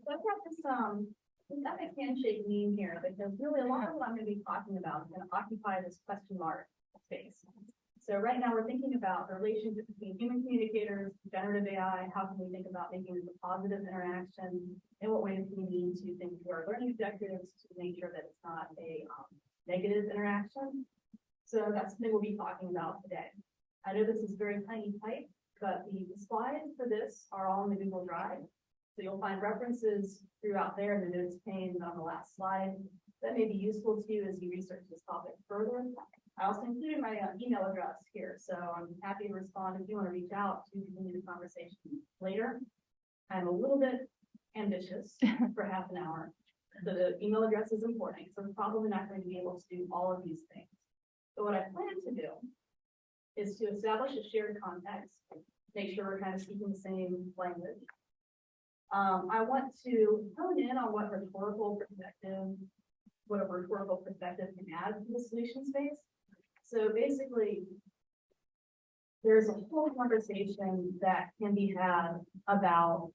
So I've got this systemic handshake meme here because really a lot of what I'm going to be talking about is going to occupy this question mark space. So right now we're thinking about the relationship between human communicators, generative AI. How can we think about making this a positive interaction? In what ways do we need to think through our learning objectives to make sure that it's not a negative interaction? So that's something we'll be talking about today. I know this is very tiny type, but the slides for this are all in the Google Drive. So you'll find references throughout there in the notes pane on the last slide. That may be useful to you as you research this topic further. I also included my email address here, so I'm happy to respond if you want to reach out to continue the conversation later. I'm a little bit ambitious for half an hour. So the email address is important, so I'm probably not going to be able to do all of these things. So what I plan to do is to establish a shared context, make sure we're kind of speaking the same language. I want to hone in on what a rhetorical perspective can add to the solution space. So basically, there's a whole conversation that can be had about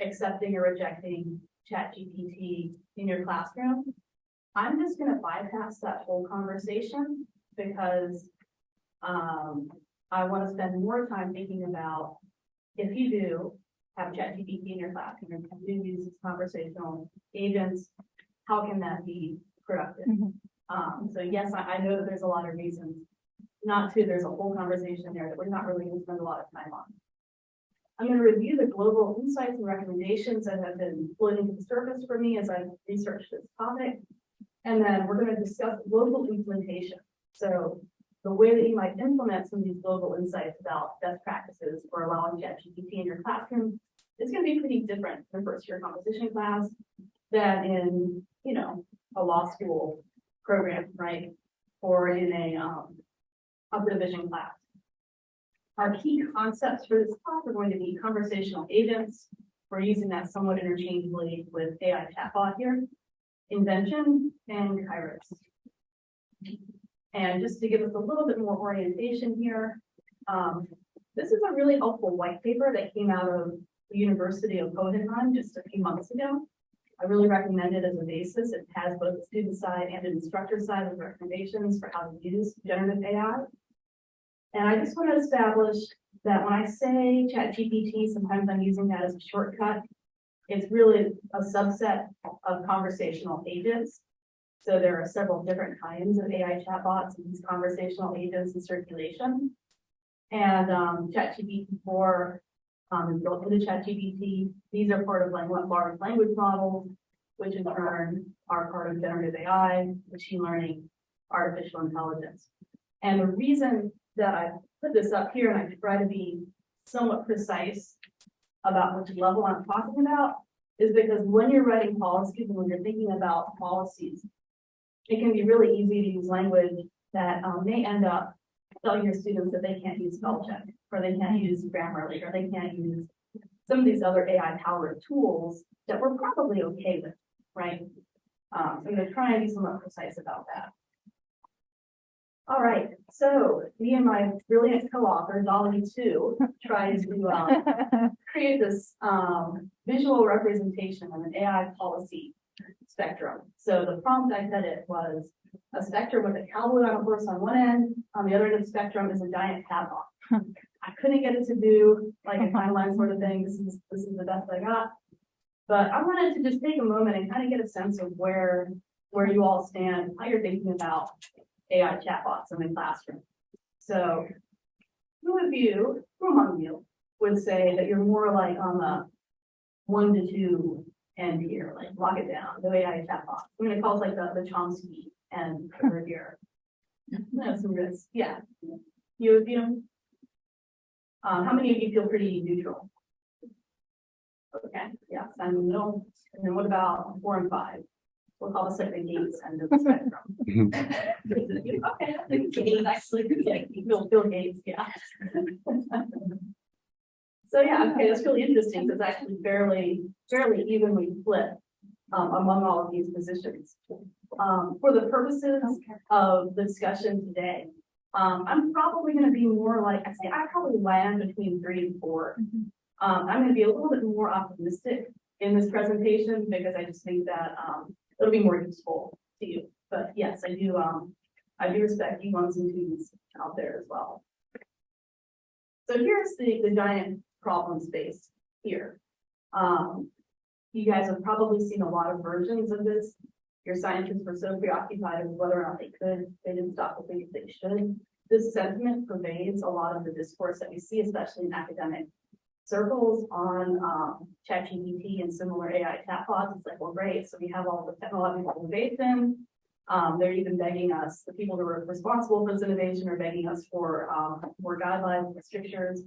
accepting or rejecting ChatGPT in your classroom. I'm just going to bypass that whole conversation because I want to spend more time thinking about if you do have ChatGPT in your classroom and do use these conversational agents, how can that be productive? So yes, I know that there's a lot of reasons not to. There's a whole conversation there that we're not really going to spend a lot of time on. I'm going to review the global insights and recommendations that have been floating to the surface for me as I've researched this topic. And then we're going to discuss local implementation. So the way that you might implement some of these global insights about best practices for allowing ChatGPT in your classroom is going to be pretty different in first year composition class than in, a law school program, right? Or in a upper division class. Our key concepts for this talk are going to be conversational agents. We're using that somewhat interchangeably with AI chatbot here, invention, and kairos. And just to give us a little bit more orientation here, this is a really helpful white paper that came out of the University of Coblentz just a few months ago. I really recommend it as a basis. It has both the student side and an instructor side with recommendations for how to use generative AI. And I just want to establish that when I say ChatGPT, sometimes I'm using that as a shortcut. It's really a subset of conversational agents. So there are several different kinds of AI chatbots and these conversational agents in circulation. And ChatGPT-4 is built into ChatGPT. These are part of large language models, which in turn are part of generative AI, machine learning, artificial intelligence. And the reason that I put this up here and I try to be somewhat precise about which level I'm talking about is because when you're writing policies and when you're thinking about policies, it can be really easy to use language that may end up telling your students that they can't use spell check, or they can't use Grammarly, or they can't use some of these other AI-powered tools that we're probably okay with, right? So I'm going to try and be somewhat precise about that. All right, so me and my brilliant co-author, Dori, too, tried to create this visual representation of an AI policy spectrum. So the prompt I said it was a spectrum with a cowboy on a horse on one end. On the other end of the spectrum is a giant chatbot. I couldn't get it to do like a timeline sort of thing. This is the best I got. But I wanted to just take a moment and kind of get a sense of where you all stand, how you're thinking about AI chatbots in the classroom. So who among you would say that you're more like on the 1 to 2 end here, like lock it down, the AI chatbot? I'm going to call it like the Chomsky end over here. That's some risks. Yeah. You how many of you feel pretty neutral? Okay, yeah, I'm in the middle. And then what about 4 and 5? We'll call this like the Gates end of the spectrum. Okay, I think Gates actually, yeah, Bill Gates, yeah. So yeah, okay, that's really interesting. So it's actually fairly evenly split among all of these positions. For the purposes of the discussion today, I'm probably going to be more like, I probably land between 3 and 4. I'm going to be a little bit more optimistic in this presentation because I just think that it'll be more useful to you. But yes, I do respect E1s and 2s out there as well. So here's the giant problem space here. You guys have probably seen a lot of versions of this. Your scientists were so preoccupied with whether or not they didn't stop to think if they should. This sentiment pervades a lot of the discourse that we see, especially in academic circles on ChatGPT and similar AI chatbots. It's like, well, great. So we have all the technological innovation. They're even begging us, the people who are responsible for this innovation are begging us for more guidelines, restrictions.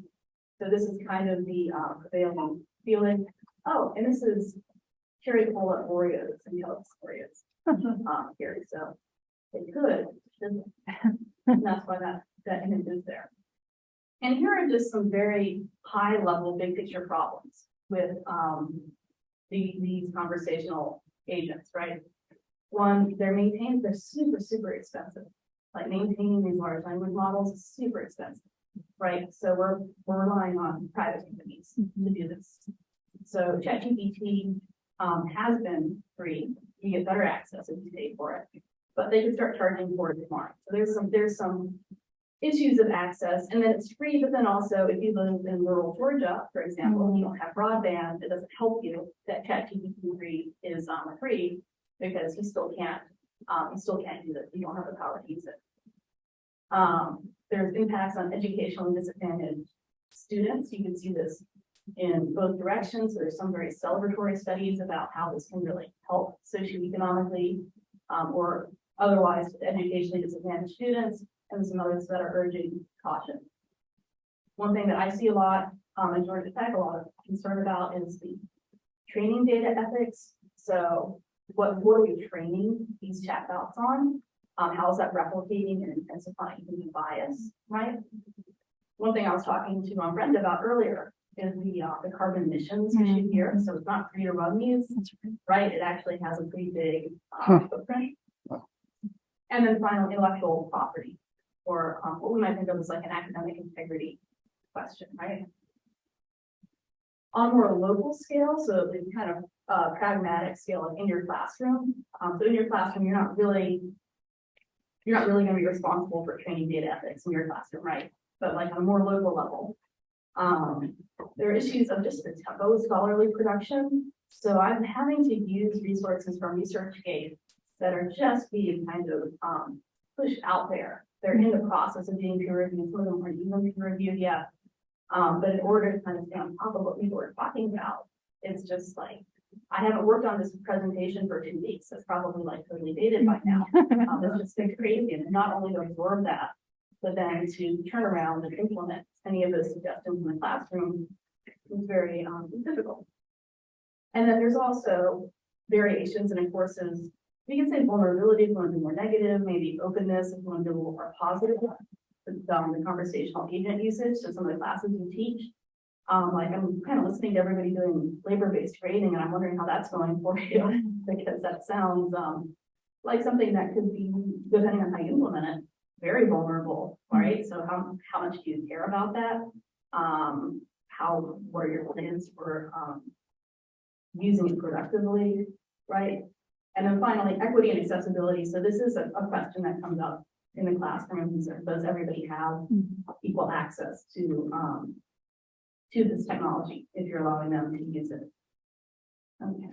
So this is kind of the prevailing feeling. Oh, and this is cherry cola Oreos and yellow Oreos here. So it could, and that's why that image is there. And here are just some very high level, big picture problems with these conversational agents, right? One, they're super expensive. Like maintaining these large language models is super expensive, right? So we're relying on private companies to do this. So ChatGPT has been free. You get better access if you pay for it, but they can start charging for it tomorrow. So there's some issues of access, and then it's free. But then also, if you live in rural Georgia, for example, and you don't have broadband, it doesn't help you that ChatGPT free is free because you still can't use it. You don't have the power to use it. There's impacts on educationally disadvantaged students. You can see this in both directions. There's some very celebratory studies about how this can really help socioeconomically or otherwise educationally disadvantaged students, and some others that are urging caution. One thing that I see a lot in Georgia Tech, a lot of concern about is the training data ethics. So what are we training these chatbots on? How is that replicating and intensifying human bias, right? One thing I was talking to my friend about earlier is the carbon emissions issue here. So it's not free to run these, right? It actually has a pretty big footprint. And then finally, intellectual property, or what we might think of as like an academic integrity question, right? On a more local scale, so the kind of pragmatic scale, like in your classroom. So in your classroom, you're not really going to be responsible for training data ethics in your classroom, right? But like on a more local level, there are issues of just the tempo scholarly production. So I'm having to use resources from ResearchGate that are just being kind of pushed out there. They're in the process of being peer reviewed. Some of them aren't even peer reviewed yet. But in order to kind of stay on top of what people are talking about, it's just like, I haven't worked on this presentation for 2 weeks. It's probably like totally dated by now. It's just been crazy, and not only to absorb that, but then to turn around and implement any of those suggestions in the classroom is very difficult. And then there's also variations in courses. We can say vulnerability if you want to be more negative, maybe openness if you want to be a little more positive. The conversational agent usage, so some of the classes we teach. Like I'm kind of listening to everybody doing labor-based grading, and I'm wondering how that's going for you, because that sounds like something that could be, depending on how you implement it, very vulnerable, right? So how much do you care about that? What are your plans for using it productively, right? And then finally, equity and accessibility. So this is a question that comes up in the classroom. Does everybody have equal access to this technology if you're allowing them to use it? Okay.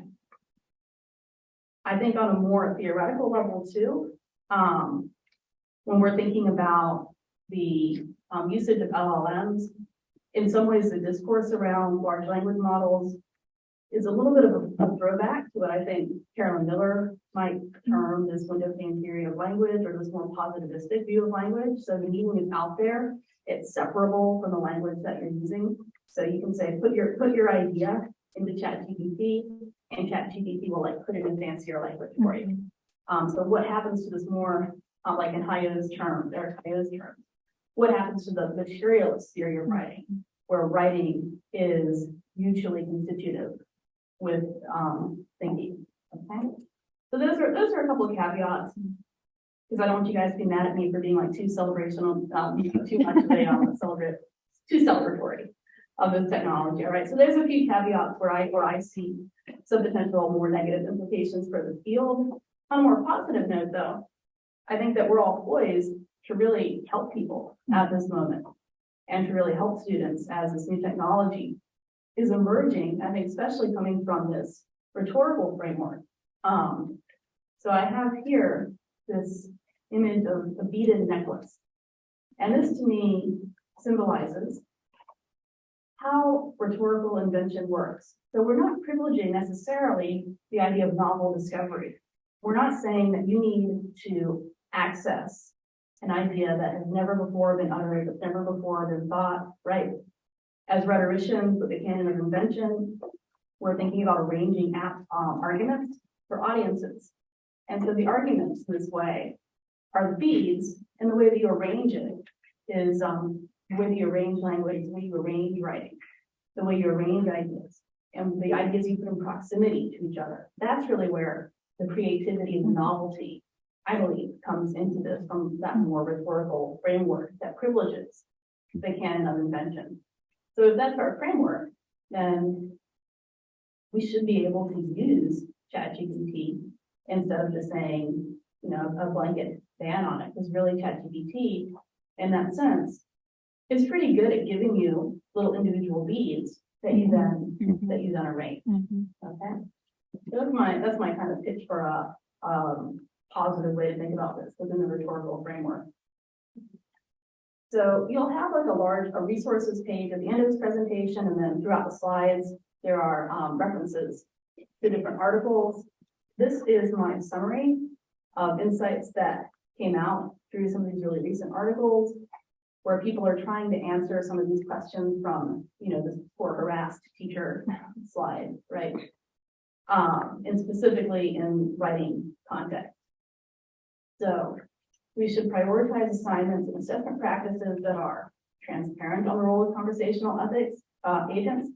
I think on a more theoretical level too, when we're thinking about the usage of LLMs, in some ways the discourse around large language models is a little bit of a throwback to what I think Carolyn Miller might term this window pane theory of language, or this more positivistic view of language. So the meaning is out there, it's separable from the language that you're using. So you can say, put your idea into ChatGPT, and ChatGPT will like put it in fancier language for you. So what happens to this more like in Hayek's terms, what happens to the materialist theory of writing, where writing is mutually constitutive with thinking? Okay, so those are a couple of caveats, because I don't want you guys to be mad at me for being like too celebrational, too much today on too celebratory of this technology. All right, so there's a few caveats where I see some potential more negative implications for the field. On a more positive note, though, I think that we're all poised to really help people at this moment and to really help students as this new technology is emerging, I think, especially coming from this rhetorical framework. So I have here this image of a beaded necklace. And this to me symbolizes how rhetorical invention works. So we're not privileging necessarily the idea of novel discovery. We're not saying that you need to access an idea that has never before been uttered, that's never before been thought, right? As rhetoricians with the canon of invention, we're thinking about arranging arguments for audiences. And so the arguments this way are the beads, and the way that you arrange it is the way that you arrange language, the way you arrange writing, the way you arrange ideas, and the ideas you put in proximity to each other. That's really where the creativity and the novelty, I believe, comes into this from that more rhetorical framework that privileges the canon of invention. So if that's our framework, then we should be able to use ChatGPT instead of just saying, you know, a blanket ban on it, because really ChatGPT, in that sense, is pretty good at giving you little individual beads that you then arrange. Okay, so that's my kind of pitch for a positive way to think about this within the rhetorical framework. So you'll have like a resources page at the end of this presentation, and then throughout the slides there are references to different articles. This is my summary of insights that came out through some of these really recent articles where people are trying to answer some of these questions from, you know, this poor harassed teacher slide, right? And specifically in writing context. So we should prioritize assignments and assessment practices that are transparent on the role of conversational ethics agents.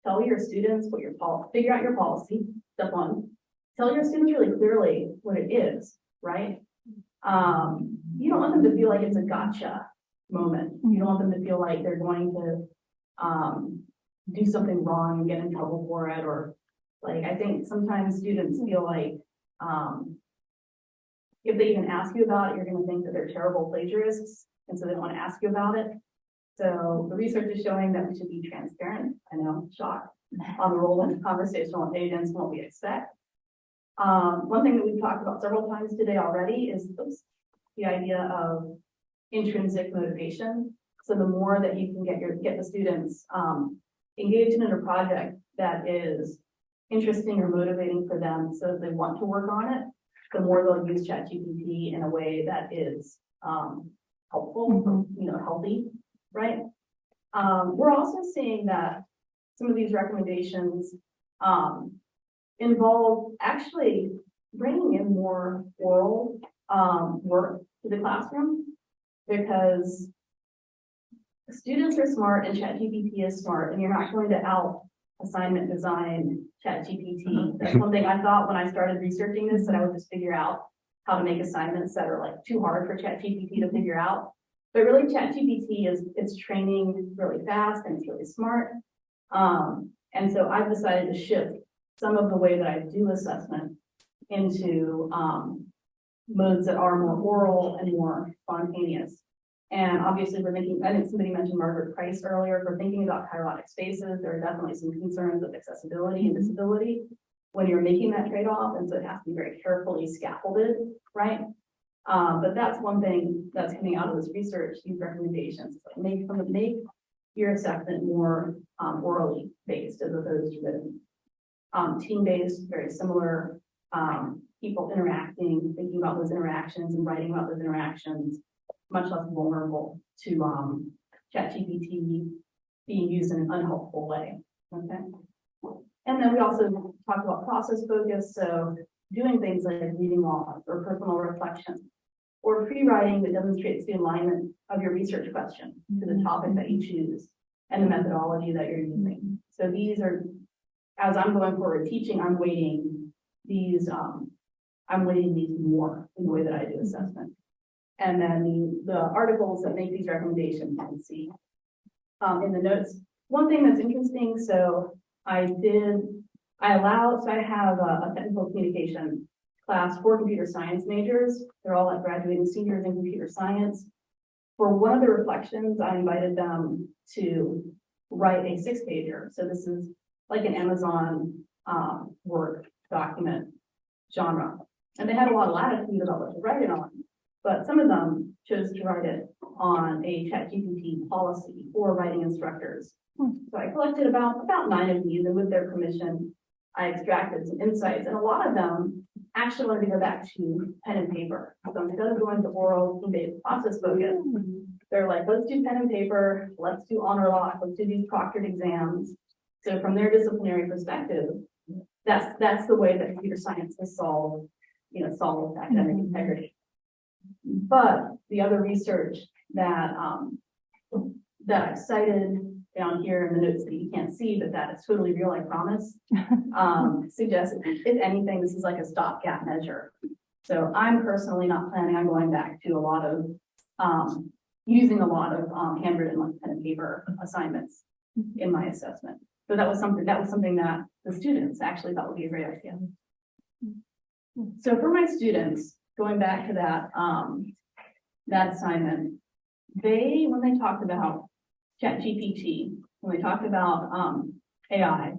Tell your students what your figure out your policy, step one. Tell your students really clearly what it is, right? You don't want them to feel like it's a gotcha moment. You don't want them to feel like they're going to do something wrong and get in trouble for it, or like, I think sometimes students feel like if they even ask you about it, you're going to think that they're terrible plagiarists, and so they don't want to ask you about it. So the research is showing that we should be transparent. I know, shock, on the role of conversational agents and what we expect. One thing that we've talked about several times today already is the idea of intrinsic motivation. So the more that you can get the students engaged in a project that is interesting or motivating for them, so that they want to work on it, the more they'll use ChatGPT in a way that is helpful, you know, healthy, right? We're also seeing that some of these recommendations involve actually bringing in more oral work to the classroom, because students are smart and ChatGPT is smart, and you're not going to out assignment design ChatGPT. That's one thing I thought when I started researching this, that I would just figure out how to make assignments that are like too hard for ChatGPT to figure out. But really ChatGPT it's training really fast and it's really smart. And so I've decided to shift some of the way that I do assessment into modes that are more oral and more spontaneous. And obviously we're thinking, I think somebody mentioned Margaret Price earlier, we're thinking about kairotic spaces. There are definitely some concerns with accessibility and disability when you're making that trade-off. And so it has to be very carefully scaffolded, right? But that's one thing that's coming out of this research, these recommendations, like make your assessment more orally based as opposed to written. Team-based, very similar, people interacting, thinking about those interactions and writing about those interactions, much less vulnerable to ChatGPT being used in an unhelpful way, okay? And then we also talked about process focus, so doing things like reading logs or personal reflection, or free writing that demonstrates the alignment of your research question to the topic that you choose and the methodology that you're using. So these are, as I'm going forward teaching, I'm weighting these more in the way that I do assessment. And then the articles that make these recommendations, you can see in the notes. One thing that's interesting, so I did so I have a technical communication class for computer science majors. They're all like graduating seniors in computer science. For one of the reflections, I invited them to write a 6-pager. So this is like an Amazon Word document genre. And they had a lot of latitude about what to write it on. But some of them chose to write it on a ChatGPT policy for writing instructors. So I collected about 9 of these, and with their permission, I extracted some insights. And a lot of them actually wanted to go back to pen and paper. So instead of going to oral, team-based process focus, they're like, let's do pen and paper, let's do honor lock, let's do these proctored exams. So from their disciplinary perspective, that's the way that computer science has solved academic integrity. But the other research that I've cited down here in the notes that you can't see, but that is totally real, I promise, suggests, if anything, this is like a stopgap measure. So I'm personally not planning on going back to a lot of, using a lot of handwritten like pen and paper assignments in my assessment. So that was something that the students actually thought would be a great idea. So for my students, going back to that assignment, when they talked about ChatGPT, when they talked about AI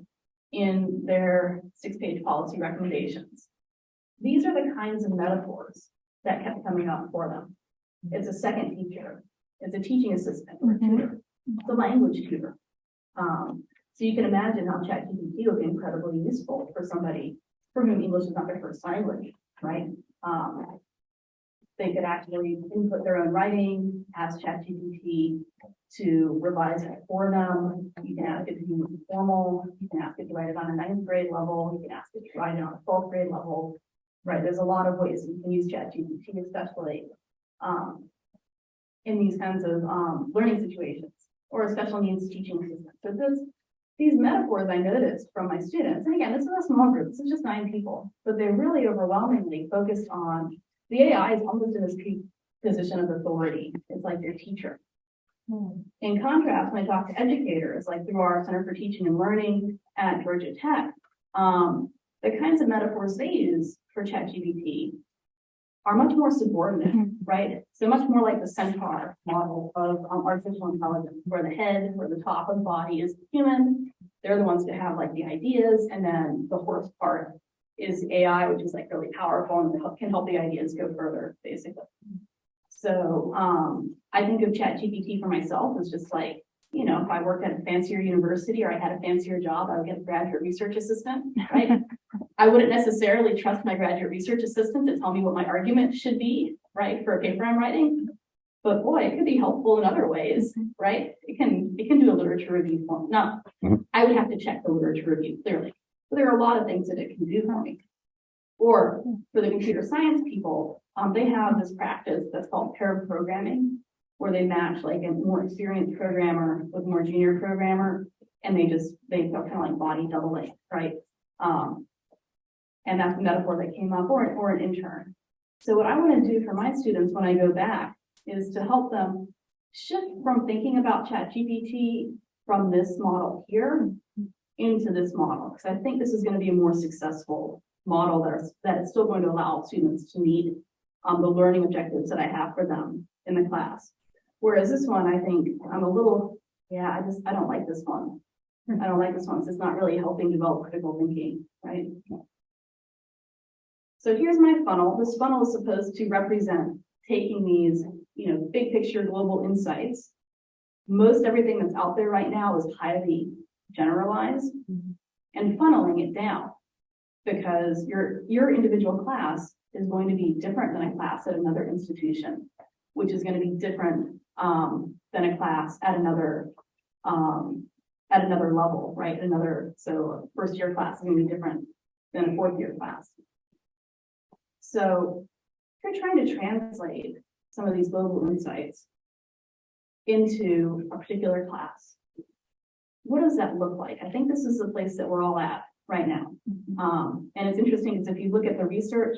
in their 6-page policy recommendations, these are the kinds of metaphors that kept coming up for them. It's a second teacher, it's a teaching assistant or a tutor, it's a language tutor. So you can imagine how ChatGPT would be incredibly useful for somebody for whom English is not their first language, right? They could actually input their own writing, ask ChatGPT to revise it for them. You can ask it to be formal. You can ask it to write it on a 9th grade level. You can ask it to write it on a 12th grade level, right? There's a lot of ways you can use ChatGPT, especially in these kinds of learning situations or a special needs teaching assistant. So these metaphors I noticed from my students, and again, this is a small group, this is just 9 people, but they're really overwhelmingly focused on the AI is almost in this position of authority. It's like your teacher. In contrast, when I talk to educators, like through our Center for Teaching and Learning at Georgia Tech, the kinds of metaphors they use for ChatGPT are much more subordinate, right? So much more like the centaur model of artificial intelligence, where the head or the top of the body is the human. They're the ones that have like the ideas, and then the horse part is AI, which is like really powerful and can help the ideas go further, basically. So I think of ChatGPT for myself as just like, you know, if I worked at a fancier university or I had a fancier job, I would get a graduate research assistant, right? I wouldn't necessarily trust my graduate research assistant to tell me what my argument should be, right, for a paper I'm writing. But boy, it could be helpful in other ways, right? It can do a literature review for me. I would have to check the literature review, clearly. But there are a lot of things that it can do for me. Or for the computer science people, they have this practice that's called pair programming, where they match like a more experienced programmer with a more junior programmer, and they feel kind of like body doubling, right? And that's the metaphor that came up, or an intern. So what I want to do for my students when I go back is to help them shift from thinking about ChatGPT from this model here into this model, because I think this is going to be a more successful model that is still going to allow students to meet the learning objectives that I have for them in the class. Whereas this one, I think I'm a little, I don't like this one. I don't like this one. It's not really helping develop critical thinking, right? So here's my funnel. This funnel is supposed to represent taking these, big picture global insights. Most everything that's out there right now is highly generalized, and funneling it down, because your individual class is going to be different than a class at another institution, which is going to be different than a class at another level, right? So a first year class is going to be different than a 4th year class. So if you're trying to translate some of these global insights into a particular class, what does that look like? I think this is the place that we're all at right now. And it's interesting because if you look at the research,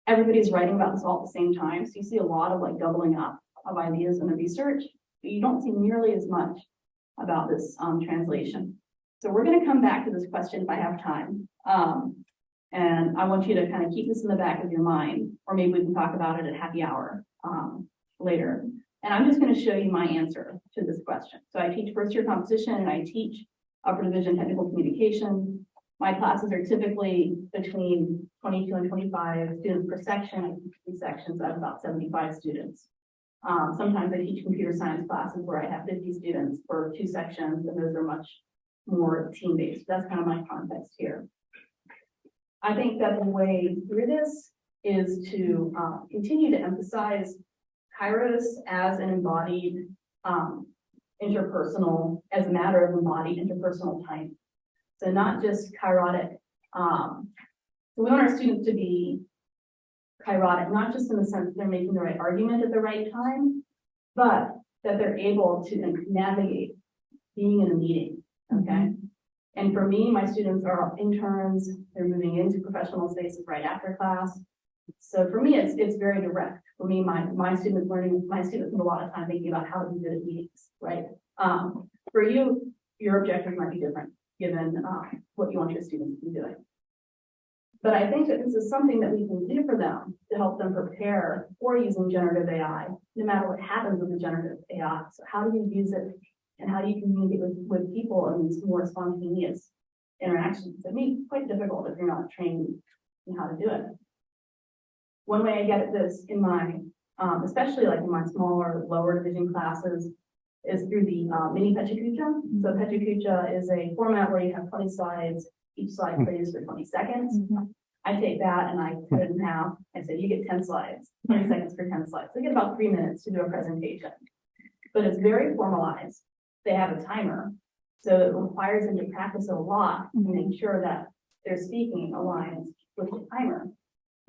everybody's writing about this all at the same time. So you see a lot of like doubling up of ideas in the research, but you don't see nearly as much about this translation. So we're going to come back to this question if I have time. And I want you to kind of keep this in the back of your mind, or maybe we can talk about it at happy hour later. And I'm just going to show you my answer to this question. So I teach first year composition and I teach upper division technical communication. My classes are typically between 22 and 25 students per section. I teach 3 sections. I have about 75 students. Sometimes I teach computer science classes where I have 50 students for 2 sections, and those are much more team-based. That's kind of my context here. I think that the way through this is to continue to emphasize Kairos as an embodied interpersonal, as a matter of embodied interpersonal type. So not just kairotic. So we want our students to be kairotic, not just in the sense that they're making the right argument at the right time, but that they're able to navigate being in a meeting, okay? And for me, my students are interns, they're moving into professional spaces right after class. So for me, it's very direct. For me, my students spend a lot of time thinking about how to be good at meetings, right? For you, your objective might be different given what you want your students to be doing. But I think that this is something that we can do for them to help them prepare for using generative AI, no matter what happens with the generative AI. So how do you use it and how do you communicate with people in these more spontaneous interactions? It may be quite difficult if you're not trained in how to do it. One way I get at this in my, especially like in my smaller, lower division classes, is through the mini Pechakucha. So Pechakucha is a format where you have 20 slides, each slide plays for 20 seconds. I take that and I cut it in half. I say, you get 10 slides, 20 seconds for 10 slides. So you get about 3 minutes to do a presentation. But it's very formalized. They have a timer. So it requires them to practice a lot to make sure that their speaking aligns with the timer.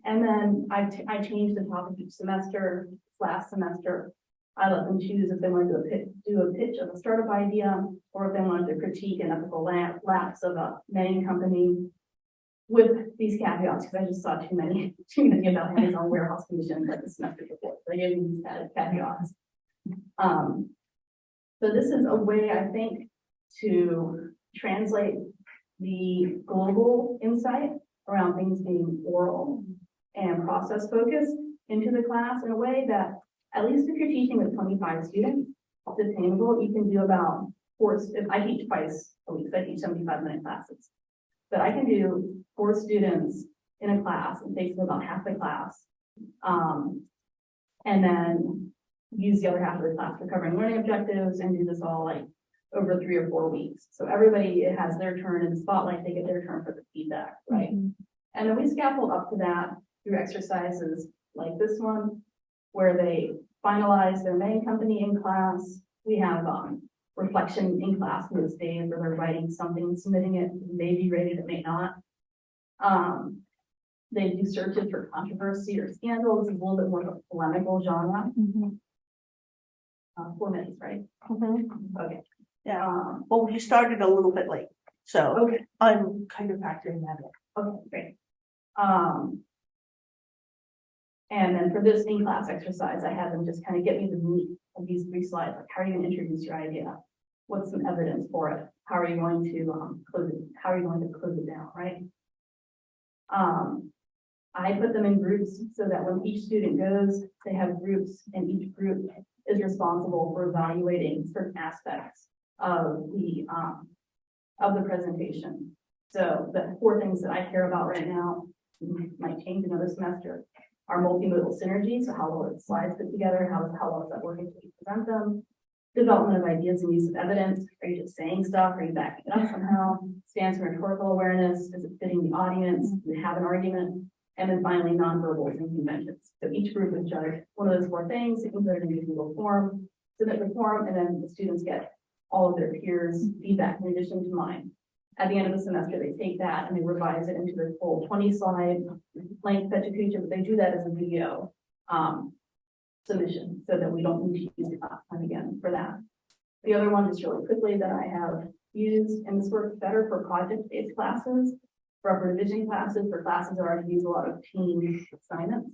And then I change the topic each semester. Last semester, I let them choose if they want to do a pitch of a startup idea, or if they wanted to critique an ethical lapse of a main company with these caveats, because I just saw too many about hands-on warehouse conditions like the semester before. So I gave them these caveats. So this is a way, I think, to translate the global insight around things being oral and process focused into the class in a way that, at least if you're teaching with 25 students, it's attainable. You can do about 4, if I teach twice a week, I teach 75-minute classes. But I can do 4 students in a class. It takes them about half the class. And then use the other half of the class for covering learning objectives and do this all like over 3 or 4 weeks. So everybody has their turn in the spotlight, they get their turn for the feedback, right? And then we scaffold up to that through exercises like this one, where they finalize their main company in class. We have reflection in class most days where they're writing something, submitting it, it may be rated, it may not. They do searches for controversy or scandal. This is a little bit more of a polemical genre. 4 minutes, right? Okay. Yeah. Well, we started a little bit late, so Okay. I'm kind of factoring that in. Okay, great. And then for this in-class exercise, I had them just kind of get me the meat of these 3 slides. Like, how are you going to introduce your idea? What's some evidence for it? How are you going to close it? How are you going to close it down, right? I put them in groups so that when each student goes, they have groups, and each group is responsible for evaluating certain aspects of the presentation. So the 4 things that I care about right now, might change another semester, are multimodal synergy. So how well the slides fit together, how well is that working to present them? Development of ideas and use of evidence. Are you just saying stuff? Are you backing it up somehow? Stance and rhetorical awareness. Is it fitting the audience? Do they have an argument? And then finally, nonverbals and conventions. So each group is judged one of those 4 things. It can put it in a Google form, submit the form, and then the students get all of their peers' feedback in addition to mine. At the end of the semester, they take that and they revise it into their full 20-slide length Pechakucha, but they do that as a video submission so that we don't need to use the class time again for that. The other one, just really quickly, that I have used, and this works better for project-based classes, for upper division classes, for classes that already use a lot of team assignments.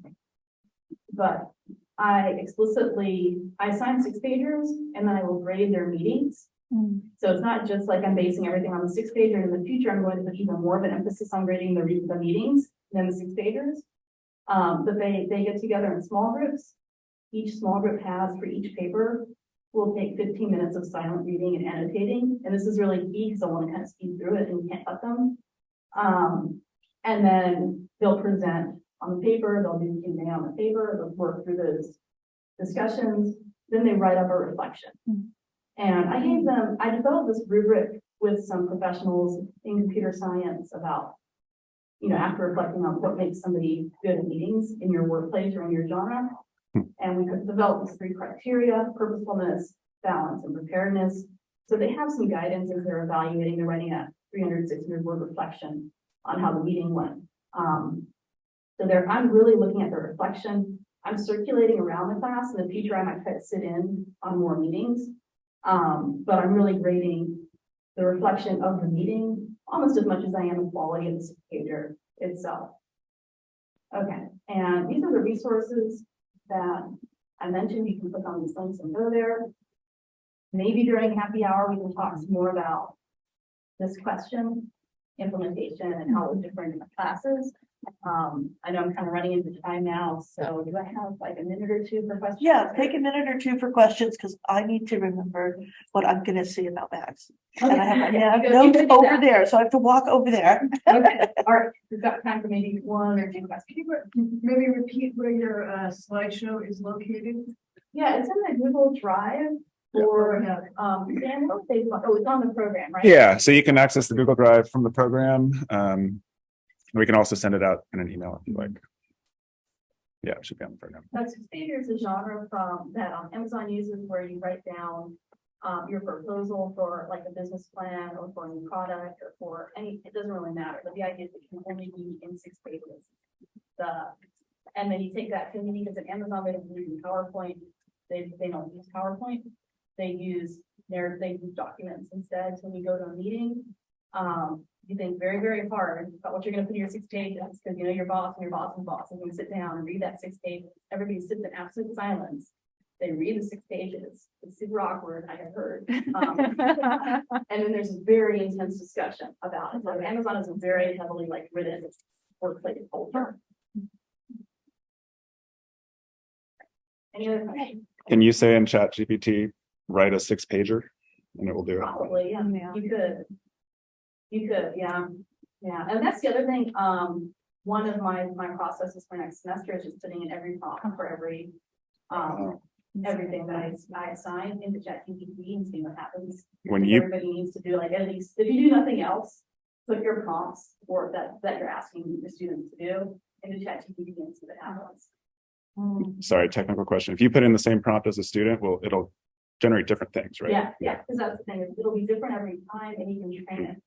But I assign 6-pagers, and then I will grade their meetings So it's not just like I'm basing everything on the 6-pager. In the future, I'm going to put even more of an emphasis on grading the meetings than the 6-pagers. But they get together in small groups. Each small group has, for each paper, will take 15 minutes of silent reading and annotating. And this is really key because I want to kind of speed through it and you can't cut them. And then they'll present on the paper, they'll do Q&A on the paper, they'll work through those discussions, then they write up a reflection. And I developed this rubric with some professionals in computer science about, after reflecting on what makes somebody good at meetings in your workplace or in your genre. And we could develop these 3 criteria: purposefulness, balance, and preparedness. So they have some guidance as they're evaluating. They're writing a 300, 600-word reflection on how the meeting went. I'm really looking at the reflection. I'm circulating around the class. In the future, I might try to sit in on more meetings. But I'm really grading the reflection of the meeting almost as much as I am the quality of the 6-pager itself. Okay, and these are the resources that I mentioned. You can click on these links and go there. Maybe during happy hour, we can talk some more about this question, implementation, and how it's different in the classes. I know I'm kind of running into time now, so do I have like a minute or 2 for questions? Yeah, take a minute or 2 for questions because I need to remember what I'm going to see about Max. Okay. And I have You notes can do over that. there, so I have to walk over there. Okay, all right, we've got time for maybe 1 or 2 questions. Maybe repeat where your slideshow is located? Yeah, it's in the Google Drive or, Dan, it's on the program, right? Yeah, so you can access the Google Drive from the program. We can also send it out in an email if you like. Yeah, it should be on the program. That's there's a genre from that Amazon uses where you write down your proposal for like a business plan or for a new product or for any, it doesn't really matter. But the idea is that it can only be in 6 pages. And then you take that to me because at Amazon they don't use PowerPoint. They don't use PowerPoint. They use documents instead. So when you go to a meeting, you think very, very hard about what you're going to put in your 6 pages because your boss and your boss's boss is going to sit down and read that 6 pages. Everybody sits in absolute silence. They read the 6 pages. It's super awkward, I have heard. And then there's a very intense discussion about it. So Amazon is a very heavily written workplace culture. Any other questions? Can you say in ChatGPT, write a 6-pager and it will do it? Probably, yeah. You could, yeah. And that's the other thing. One of my processes for next semester is just putting in every prompt for every everything that I assign into ChatGPT and seeing what happens. Everybody needs to do at least, if you do nothing else, put your prompts or that you're asking the students to do into ChatGPT and see what happens. Sorry, technical question. If you put in the same prompt as a student, it'll generate different things, right? Yeah, because that's the thing. It'll be different every time and you can train it.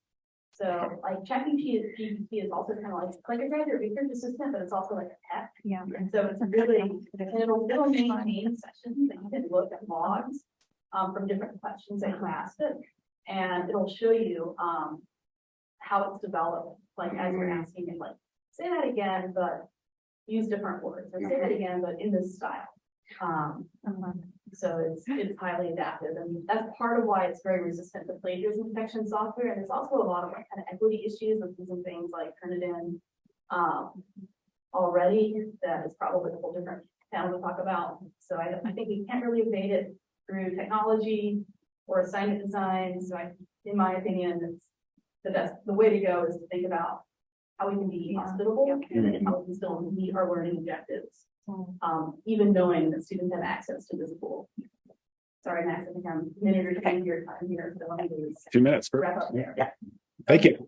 So ChatGPT is also kind of like a graduate research assistant, but it's also like a tech. Yeah. And so it's really, and it'll maintain sessions that you can look at logs from different questions that you asked it. And it'll show you how it's developed, as you're asking it, say that again, but use different words, or say that again, but in this style. So it's highly adaptive, and that's part of why it's very resistant to plagiarism detection software. And there's also a lot of kind of equity issues with using things like Turnitin already. That is probably a whole different panel to talk about. So I think we can't really evade it through technology or assignment design. So in my opinion, it's the way to go is to think about how we can be hospitable and how we can still meet our learning objectives. Even knowing that students have access to this pool. Sorry, Max, I think I'm a minute or 2 of your time here. So let me 2 minutes. wrap up there. Thank you.